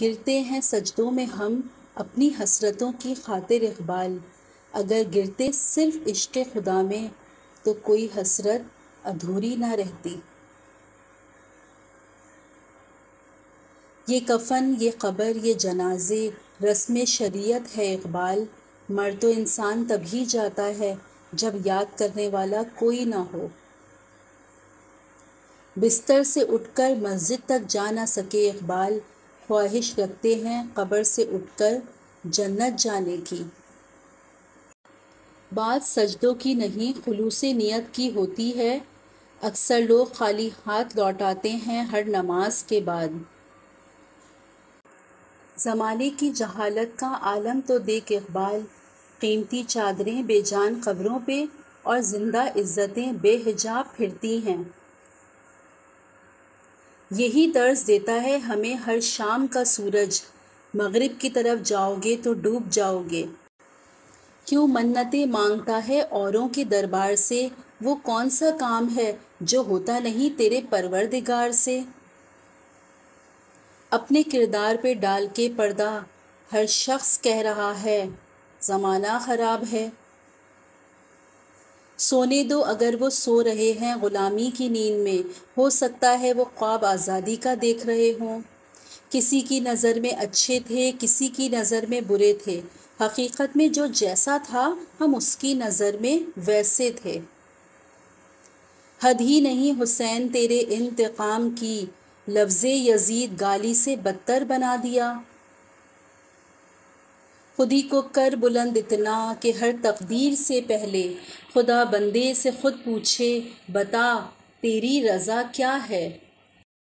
گرتے ہیں سجدوں میں ہم اپنی حسرتوں کی خاطر اقبال، اگر گرتے صرف عشق خدا میں تو کوئی حسرت ادھوری نہ رہتی۔ یہ کفن، یہ قبر، یہ جنازے رسم شریعت ہے اقبال، مر تو انسان تبھی جاتا ہے جب یاد کرنے والا کوئی نہ ہو۔ بستر سے اٹھ کر مسجد تک جا نہ سکے اقبال، خواہش رکھتے ہیں قبر سے اٹھ کر جنت جانے کی۔ بات سجدوں کی نہیں خلوص نیت کی ہوتی ہے، اکثر لوگ خالی ہاتھ لوٹاتے ہیں ہر نماز کے بعد۔ زمانے کی جہالت کا عالم تو دیکھ اقبال، قیمتی چادریں بے جان قبروں پہ اور زندہ عزتیں بے حجاب پھرتی ہیں۔ یہی درس دیتا ہے ہمیں ہر شام کا سورج، مغرب کی طرف جاؤ گے تو ڈوب جاؤ گے۔ کیوں منتیں مانگتا ہے اوروں کے دربار سے، وہ کون سا کام ہے جو ہوتا نہیں تیرے پروردگار سے۔ اپنے کردار پہ ڈال کے پردہ ہر شخص کہہ رہا ہے زمانہ خراب ہے۔ سونے دو اگر وہ سو رہے ہیں غلامی کی نیند میں، ہو سکتا ہے وہ خواب آزادی کا دیکھ رہے ہوں۔ کسی کی نظر میں اچھے تھے، کسی کی نظر میں برے تھے، حقیقت میں جو جیسا تھا ہم اس کی نظر میں ویسے تھے۔ حد ہی نہیں حسین تیرے انتقام کی، لفظ یزید گالی سے بدتر بنا دیا۔ خودی کو کر بلند اتنا کہ ہر تقدیر سے پہلے خدا بندے سے خود پوچھے بتا تیری رضا کیا ہے۔